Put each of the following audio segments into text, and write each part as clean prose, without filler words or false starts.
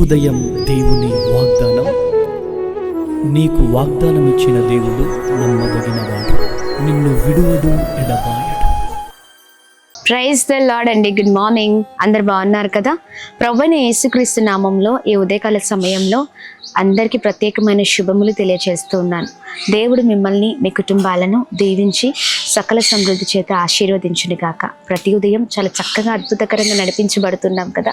ఉదయం దేవుని వాగ్దానం. నీకు వాగ్దానం ఇచ్చిన దేవుడు నమ్మదగినవాడు, నిన్ను విడువడు, ఎడబాయడు. ప్రైజ్ ద లార్డ్ అండి. Good morning. అందరు బాగున్నారు కదా? ప్రభువైన యేసుక్రీస్తు నామంలో ఈ ఉదయకాల సమయంలో అందరికీ ప్రత్యేకమైన శుభములు తెలియజేస్తూ ఉన్నాను. దేవుడు మిమ్మల్ని, మీ కుటుంబాలను దీవించి సకల సమృద్ధి చేత ఆశీర్వదించును గాక. ప్రతి ఉదయం చాలా చక్కగా అద్భుతకరంగా నడిపించబడుతున్నాం కదా.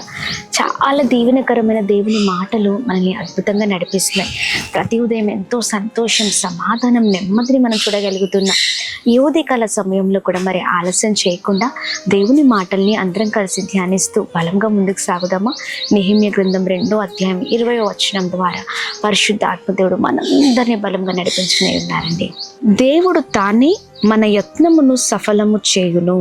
చాలా దీవెనకరమైన దేవుని మాటలు మనల్ని అద్భుతంగా నడిపిస్తున్నాయి. ప్రతి ఉదయం ఎంతో సంతోషం, సమాధానం, నెమ్మదిని మనం చూడగలుగుతున్నాం. ఈ ఉదయకాల సమయంలో కూడా మరి ఆలస్యం చేయకుండా దేవుని మాటల్ని అందరం కలిసి ధ్యానిస్తూ బలంగా ముందుకు సాగుదామా? నెహెమ్యా గ్రంథం 2వ అధ్యాయం 20వ వచనం ద్వారా పరిశుద్ధ ఆత్మదేవుడు మనందరినీ బలంగా నడిపించుకునే ఉన్నారండి. దేవుడు తానే మన యత్నమును సఫలము చేయును.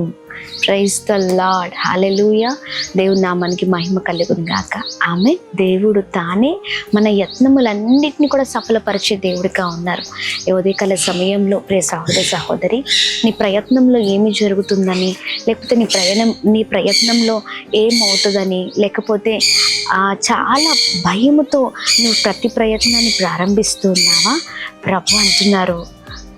Praise the lord. హల్లెలూయా. దేవుని నామానికి మహిమ కలుగును గాక. ఆమె దేవుడు తానే మన యత్నములన్నిటిని కూడా సఫలపరిచే దేవుడిగా ఉన్నారు. ఈ ఉదయకాల సమయంలో ప్రియ సహోదరి, సహోదరి, నీ ప్రయత్నంలో ఏమి జరుగుతుందని, లేకపోతే నీ ప్రయత్నంలో ఏమవుతుందని, లేకపోతే చాలా భయముతో నువ్వు ప్రతి ప్రయత్నాన్ని ప్రారంభిస్తున్నావా? ప్రభు అంటున్నారు,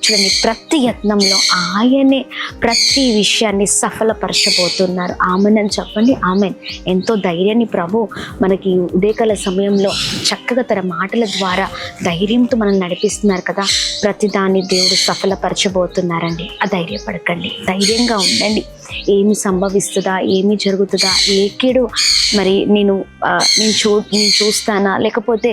చూడండి, ప్రతి యత్నంలో ఆయనే ప్రతి విషయాన్ని సఫలపరచబోతున్నారు. ఆమెన్ చెప్పండి. ఆమెన్. ఎంతో ధైర్యాన్ని ప్రభు మనకి ఉదయకాల సమయంలో చక్కగా తన మాటల ద్వారా ధైర్యంతో మనం నడిపిస్తున్నారు కదా. ప్రతిదాన్ని దేవుడు సఫలపరచబోతున్నారండి. అధైర్యపడకండి, ధైర్యంగా ఉండండి. ఏమి సంభవిస్తుందా, ఏమి జరుగుతుందా, ఏ కీడు మరి నేను చూస్తానా, లేకపోతే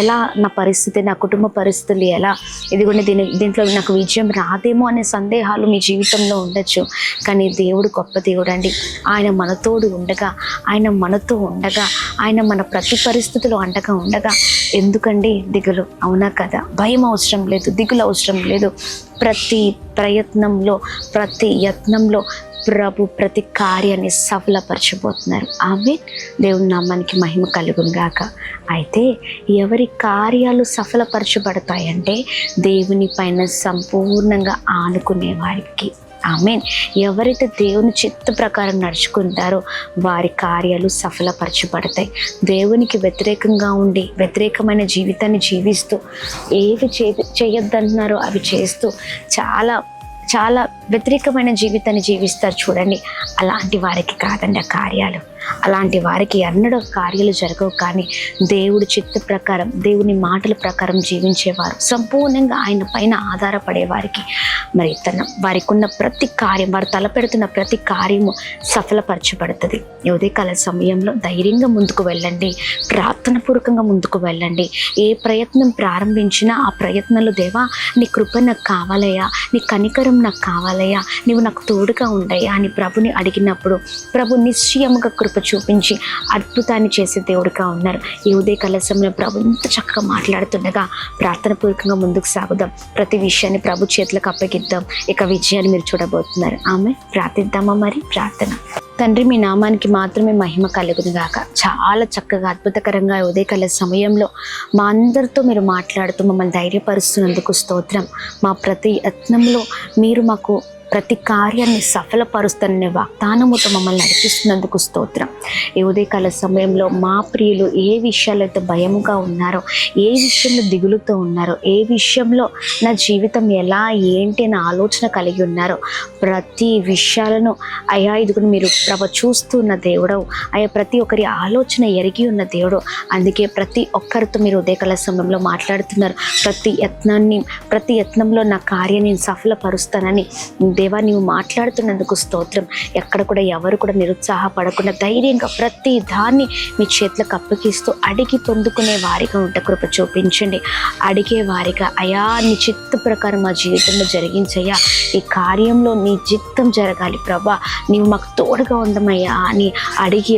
ఎలా నా పరిస్థితి, నా కుటుంబ పరిస్థితులు ఎలా, ఇదిగోండి దీంట్లో నాకు విజయం రాదేమో అనే సందేహాలు మీ జీవితంలో ఉండొచ్చు. కానీ దేవుడు గొప్ప దేవుడు అండి. ఆయన మనతోడు ఉండగా, ఆయన మనతో ఉండగా, ఆయన మన ప్రతి పరిస్థితులు అండగా ఉండగా ఎందుకండి దిగులు? అవునా కదా? భయం అవసరం లేదు, దిగులు అవసరం లేదు. ప్రతి ప్రయత్నంలో, ప్రతి యత్నంలో ప్రభు ప్రతి కార్యాన్ని సఫలపరచబోతున్నారు. ఆమె దేవుని నామానికి మహిమ కలుగును గాక. అయితే ఎవరి కార్యాలు సఫలపరచబడతాయంటే దేవుని పైన సంపూర్ణంగా ఆనుకునే వారికి. ఆమెన్. ఎవరైతే దేవుని చిత్త ప్రకారం నడుచుకుంటారో వారి కార్యాలు సఫలపరచబడతాయి. దేవునికి వ్యతిరేకంగా ఉండి వ్యతిరేకమైన జీవితాన్ని జీవిస్తూ ఏవి చేయొద్దంటున్నారో అవి చేస్తూ చాలా వ్యతిరేకమైన జీవితాన్ని జీవిస్తారు చూడండి. అలాంటి వారికి కాదండి ఆ కార్యాలు. అలాంటి వారికి ఎన్నడూ కార్యాలు జరగవు. కానీ దేవుడి చిత్త ప్రకారం, దేవుని మాటల ప్రకారం జీవించేవారు, సంపూర్ణంగా ఆయన పైన ఆధారపడే వారికి మరి వారికి ఉన్న ప్రతి కార్యం, వారు తలపెడుతున్న ప్రతి కార్యము సఫలపరచబడుతుంది. ఉదయకాల సమయంలో ధైర్యంగా ముందుకు వెళ్ళండి, ప్రార్థనాపూర్వకంగా ముందుకు వెళ్ళండి. ఏ ప్రయత్నం ప్రారంభించినా ఆ ప్రయత్నంలో దేవా నీ కృప నాకు కావాలయ్యా, నీ కనికరం నాకు కావాలయ్యా, నీవు నాకు తోడుగా ఉండయ్యా అని ప్రభుని అడిగినప్పుడు ప్రభు నిశ్చయముగా కృప చూపించి అద్భుతాన్ని చేసే దేవుడిగా ఉన్నారు. ఈ ఉదయకాల సమయంలో ప్రభు ఇంత చక్కగా మాట్లాడుతుండగా ప్రార్థనాపూర్వకంగా ముందుకు సాగుదాం. ప్రతి విషయాన్ని ప్రభు చేతులకు అప్పగిద్దాం. ఇక విజయాన్ని మీరు చూడబోతున్నారు. ఆమె ప్రార్థిద్దామా? మరి ప్రార్థన. తండ్రి, మీ నామానికి మాత్రమే మహిమ కలుగును గాక. చాలా చక్కగా అద్భుతకరంగా ఉదయకాల సమయంలో మా అందరితో మీరు మాట్లాడుతూ మమ్మల్ని ధైర్యపరుస్తున్నందుకు స్తోత్రం. మా ప్రతి యత్నంలో మీరు మాకు ప్రతి కార్యాన్ని సఫలపరుస్తాననే వాగ్దానముతో మమ్మల్ని నడిపిస్తున్నందుకు స్తోత్రం. ఈ ఉదయకాల సమయంలో మా ప్రియులు ఏ విషయాలైతే భయముగా ఉన్నారో, ఏ విషయంలో దిగులుతో ఉన్నారో, ఏ విషయంలో నా జీవితం ఎలా ఏంటి అనే ఆలోచన కలిగి ఉన్నారో ప్రతి విషయాలను అయా ఇదిగుని మీరు చూస్తున్న దేవుడు, అయా ప్రతి ఒక్కరి ఆలోచన ఎరిగి ఉన్న దేవుడు. అందుకే ప్రతి ఒక్కరితో మీరు ఉదయకాల సమయంలో మాట్లాడుతున్నారు. ప్రతి యత్నంలో నా కార్యాన్ని సఫలపరుస్తానని దేవా నీవు మాట్లాడుతున్నందుకు స్తోత్రం. ఎక్కడ కూడా ఎవరు కూడా నిరుత్సాహపడకుండా ధైర్యంగా ప్రతి దాన్ని మీ చేతులకు అప్పగిస్తూ అడిగి పొందుకునే వారిగా ఉంటే కృప చూపించండి. అడిగే వారిగా అయా నీ చిత్త ప్రకారం మా జీవితంలో జరిగించయ్యా, ఈ కార్యంలో నీ చిత్తం జరగాలి ప్రభా, నీవు మాకు తోడుగా ఉండమయ్యా అని అడిగి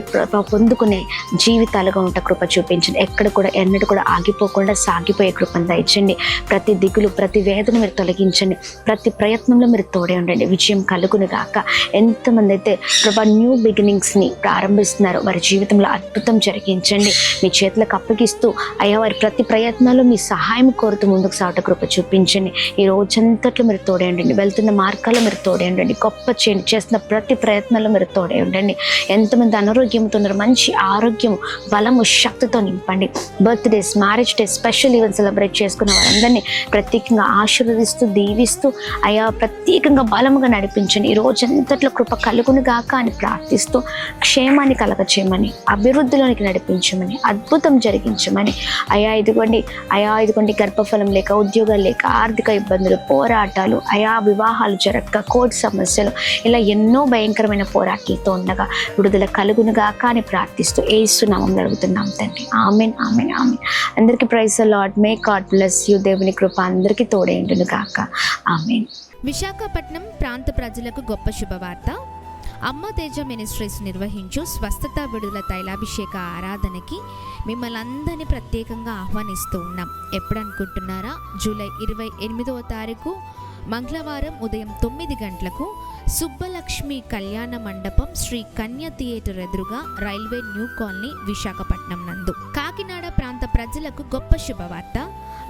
పొందుకునే జీవితాలుగా ఉంటే కృప చూపించండి. ఎక్కడ కూడా ఎన్నడూ కూడా ఆగిపోకుండా సాగిపోయే కృపను దయచండి. ప్రతి దిగులు, ప్రతి వేదన మీరు తొలగించండి. ప్రతి ప్రయత్నంలో మీరు తోడే ఉండండి, విజయం కలుగును గాక. ఎంతమంది అయితే ప్రభా న్యూ బిగినింగ్స్ని ప్రారంభిస్తున్నారో వారి జీవితంలో అద్భుతం జరిగించండి. మీ చేతులకు అప్పగిస్తూ అయ్యా వారి ప్రతి ప్రయత్నాల్లో మీ సహాయం కోరుతూ ముందుకు సాగట కృప చూపించండి. ఈ రోజంతట్లో మీరు తోడే ఉండండి, వెళ్తున్న మార్గాల్లో మీరు తోడే ఉండండి, గొప్ప చేయండి, చేస్తున్న ప్రతి ప్రయత్నాల్లో మీరు తోడే ఉండండి. ఎంతమంది అనారోగ్యంతో ఉన్నారు, మంచి ఆరోగ్యం, బలము, శక్తితో నింపండి. Birthdays, marriage days, special event celebrate చేసుకున్న వారందరినీ ప్రత్యేకంగా ఆశీర్వదిస్తూ దీవిస్తూ అయా ప్రత్యేకంగా బలముగా నడిపించండి. ఈ రోజంతట్లో కృప కలుగును గాక అని ప్రార్థిస్తూ క్షేమాన్ని కలగచేయమని, అభివృద్ధిలోనికి నడిపించమని, అద్భుతం జరిగించమని ఇదిగోండి గర్భఫలం లేక, ఉద్యోగాలు లేక, ఆర్థిక ఇబ్బందులు, పోరాటాలు, వివాహాలు జరగక, కోర్టు సమస్యలు, ఇలా ఎన్నో భయంకరమైన పోరాటాలతో ఉండగా విడుదల కలుగును గాక అని ప్రార్థిస్తూ యేసు నామములో అడుగుతున్నాం తండ్రి. ఆమేన్, ఆమేన్, ఆమేన్. అందరికీ praise the Lord. May God bless you. దేవుని కృప అందరికీ తోడేండును గాక. ఆమేన్. విశాఖపట్నం ప్రాంత ప్రజలకు గొప్ప శుభవార్త. అమ్మ తేజ మినిస్ట్రీస్ నిర్వహించు స్వస్థత విడుదల తైలాభిషేక ఆరాధనకి మిమ్మల్ని అందరినీ ప్రత్యేకంగా ఆహ్వానిస్తూ ఉన్నాం. ఎప్పుడు అనుకుంటున్నారా? జూలై 28వ తారీఖు మంగళవారం ఉదయం 9 గంటలకు సుబ్బలక్ష్మి కళ్యాణ మండపం, శ్రీ కన్య థియేటర్ ఎదురుగా, రైల్వే న్యూ కాలనీ, విశాఖపట్నం నందు. కాకినాడ ప్రాంత ప్రజలకు గొప్ప శుభవార్త.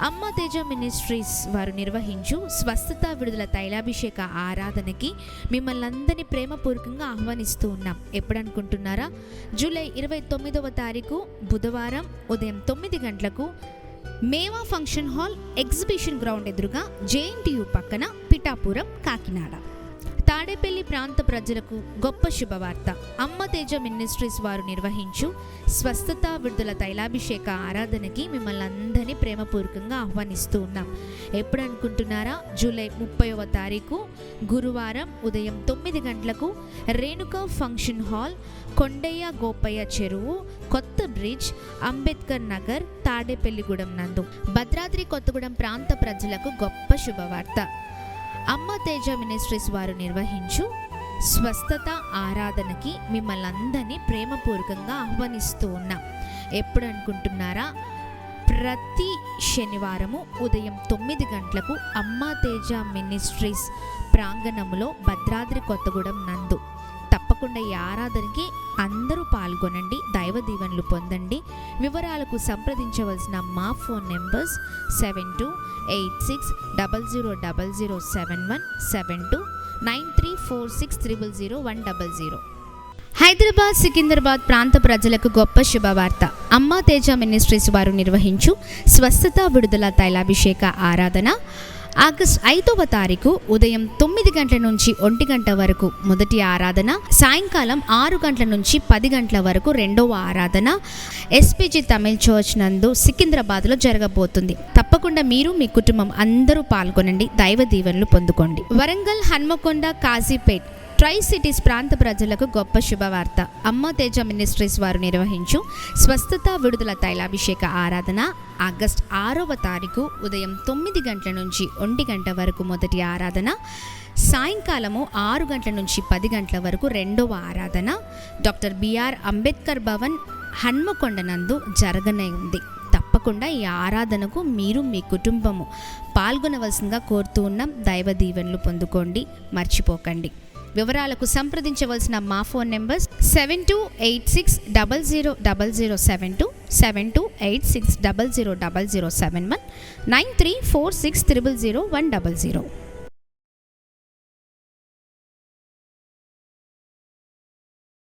అమ్మ తేజ మినిస్ట్రీస్ వారు నిర్వహించు స్వస్థత విడుదల తైలాభిషేక ఆరాధనకి మిమ్మల్ని అందరినీ ప్రేమపూర్వకంగా ఆహ్వానిస్తూ ఉన్నాం. ఎప్పుడు అనుకుంటున్నారా? జూలై 29వ తారీఖు బుధవారం ఉదయం 9 గంటలకు మేవా ఫంక్షన్ హాల్, ఎగ్జిబిషన్ గ్రౌండ్ ఎదురుగా, JNTU పక్కన, పిఠాపురం, కాకినాడ. తాడేపల్లి ప్రాంత ప్రజలకు గొప్ప శుభవార్త. అమ్మ తేజ మినిస్ట్రీస్ వారు నిర్వహించు స్వస్థత విడుదల తైలాభిషేక ఆరాధనకి మిమ్మల్ని అందరినీ ప్రేమపూర్వకంగా ఆహ్వానిస్తూ ఉన్నాం. ఎప్పుడు అనుకుంటున్నారా? జూలై 30వ తారీఖు గురువారం ఉదయం 9 గంటలకు రేణుకా ఫంక్షన్ హాల్, కొండయ్య గోపయ్య చెరువు, కొత్త బ్రిడ్జ్, అంబేద్కర్ నగర్, తాడేపల్లిగూడెం నందు. భద్రాద్రి కొత్తగూడెం ప్రాంత ప్రజలకు గొప్ప శుభవార్త. అమ్మ తేజ మినిస్ట్రీస్ వారు నిర్వహించు స్వస్థత ఆరాధనకి మిమ్మల్ని అందరినీ ప్రేమపూర్వకంగా ఆహ్వానిస్తూ ఉన్నాం. ఎప్పుడు అనుకుంటున్నారా? ప్రతి శనివారము ఉదయం 9 గంటలకు అమ్మ తేజ మినిస్ట్రీస్ ప్రాంగణంలో, భద్రాద్రి కొత్తగూడెం నందు. తప్పకుండా ఈ ఆరాధనకి అందరూ పాల్గొనండి, దైవ దీవెనలు పొందండి. వివరాలకు సంప్రదించవలసిన మా ఫోన్ నెంబర్స్ 7286000071, 729346000100. హైదరాబాద్, సికింద్రాబాద్ ప్రాంత ప్రజలకు గొప్ప శుభవార్త. అమ్మ తేజ మినిస్ట్రీస్ వారు నిర్వహించు స్వస్థత విడుదల తైలాభిషేక ఆరాధన ఆగస్టు 5వ తారీఖు ఉదయం 9 గంటల నుంచి 1 గంట వరకు మొదటి ఆరాధన, సాయంకాలం 6 గంటల నుంచి 10 గంటల వరకు రెండవ ఆరాధన SPG తమిళ్ చర్చ్ నందు సికింద్రాబాద్లో జరగబోతుంది. తప్పకుండా మీరు, మీ కుటుంబం అందరూ పాల్గొనండి, దైవ దీవెనలు పొందుకోండి. వరంగల్, హన్మకొండ, కాజీపేట్ ట్రై సిటీస్ ప్రాంత ప్రజలకు గొప్ప శుభవార్త. అమ్మ తేజ మినిస్ట్రీస్ వారు నిర్వహించు స్వస్థత విడుదల తైలాభిషేక ఆరాధన ఆగస్టు 6వ తారీఖు ఉదయం 9 గంటల నుంచి 1 గంట వరకు మొదటి ఆరాధన, సాయంకాలము 6 గంటల నుంచి 10 గంటల వరకు రెండవ ఆరాధన డాక్టర్ BR అంబేద్కర్ భవన్, హన్మకొండ నందు జరగనే ఉంది. తప్పకుండా ఈ ఆరాధనకు మీరు, మీ కుటుంబము పాల్గొనవలసిందిగా కోరుతూ ఉన్నాం. దైవ దీవెనలు పొందుకోండి, మర్చిపోకండి. వివరాలకు సంప్రదించవలసిన మా ఫోన్ నెంబర్స్ 7286000072, 7286000071, 9346000100.